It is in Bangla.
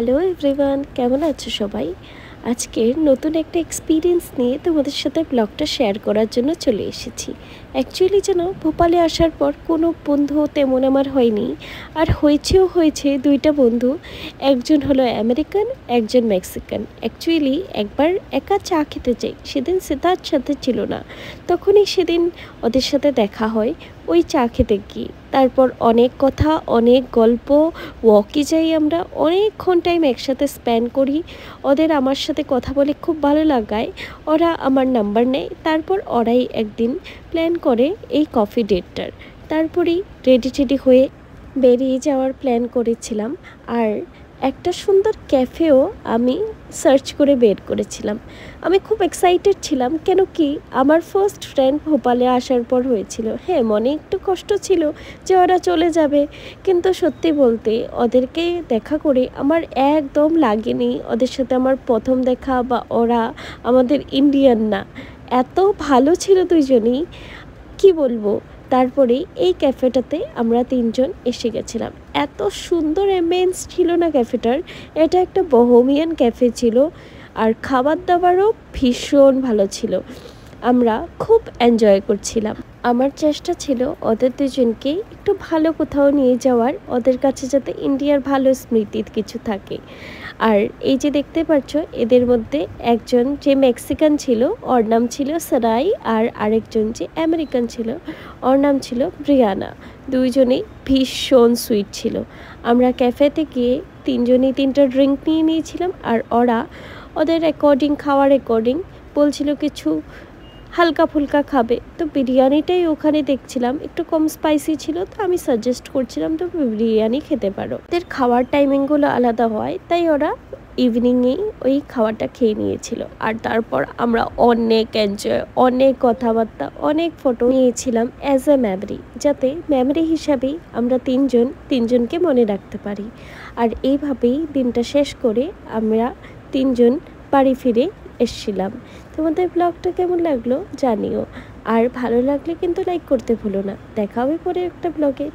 হ্যালো এভরিওয়ান, কেমন আছো সবাই? আজকের নতুন একটা এক্সপিরিয়েন্স নিয়ে তোমাদের সাথে ব্লগটা শেয়ার করার জন্য চলে এসেছি। অ্যাকচুয়ালি যেন ভোপালে আসার পর কোনো বন্ধু তেমন আমার হয়নি, আর হয়েছে দুইটা বন্ধু। একজন হলো আমেরিকান, একজন মেক্সিকান। অ্যাকচুয়ালি একবার একা চা খেতে চাই, সেদিন সিদ্ধার্থ সাথে ছিল না, তখনই সেদিন ওদের সাথে দেখা হয় ওই চা খেতে গিয়ে। তারপর অনেক কথা, অনেক গল্প, ওয়াকে যাই, আমরা অনেকক্ষণ টাইম একসাথে স্পেন্ড করি। ওদের আমার সাথে কথা বলে খুব ভালো লাগায় ওরা আমার নাম্বার নেয়। তারপর ওরাই একদিন প্ল্যান করে এই কফি ডেটটার। তারপরেই রেডি হয়ে বেরিয়ে যাওয়ার প্ল্যান করেছিলাম। আর একটা সুন্দর ক্যাফেও আমি সার্চ করে বের করেছিলাম। আমি খুব এক্সাইটেড ছিলাম, কেন কি আমার ফার্স্ট ফ্রেন্ড ভোপালে আসার পর হয়েছিল। হ্যাঁ, মনে একটু কষ্ট ছিল যে ওরা চলে যাবে, কিন্তু সত্যি বলতে ওদেরকে দেখা করে আমার একদম লাগেনি ওদের সাথে আমার প্রথম দেখা, বা ওরা আমাদের ইন্ডিয়ান না। এত ভালো ছিল দুইজনই, কি বলবো। তারপরে এই ক্যাফেটাতে আমরা তিনজন এসে গেছিলাম। এত সুন্দর অ্যাম্বিয়েন্স ছিল না ক্যাফেটার। এটা একটা বহমিয়ান ক্যাফে ছিল, আর খাবার দাবারও ভীষণ ভালো ছিল। আমরা খুব এনজয় করছিলাম। আমার চেষ্টা ছিল ওদের দুজনকে একটু ভালো কোথাও নিয়ে যাওয়ার, ওদের কাছে যাতে ইন্ডিয়ার ভালো স্মৃতি কিছু থাকে। আর এই যে দেখতে পাচ্ছ, এদের মধ্যে একজন যে মেক্সিকান ছিল ওর নাম ছিল সারাই, আর আরেকজন যে আমেরিকান ছিল ওর নাম ছিল ব্রিয়ানা। দুইজনেই ভীষণ সুইট ছিল। আমরা ক্যাফেতে গিয়ে তিনজনেই তিনটা ড্রিঙ্ক নিয়ে নিয়েছিলাম, আর ওরা ওদের খাওয়ার অ্যাকর্ডিং বলছিল কিছু হালকা ফুলকা খাবে। তো বিরিয়ানিটাই ওখানে দেখছিলাম একটু কম স্পাইসি ছিল, তো আমি সাজেস্ট করছিলাম তো বিরিয়ানি খেতে পারো। ওদের খাওয়ার টাইমিংগুলো আলাদা হয়, তাই ওরা ইভিনিংয়েই ওই খাবারটা খেয়ে নিয়েছিল। আর তারপর আমরা অনেক এনজয়, অনেক কথাবার্তা, অনেক ফটো নিয়েছিলাম অ্যাজ এ মেমরি, যাতে মেমরি হিসাবেই আমরা তিনজনকে মনে রাখতে পারি। আর এইভাবেই দিনটা শেষ করে আমরা তিনজন বাড়ি ফিরে এসেছিলাম। তোমাদের ব্লগটা কেমন লাগলো জানিও, আর ভালো লাগলে কিন্তু লাইক করতে ভুলো না। দেখা হবে পরে একটা ব্লগে।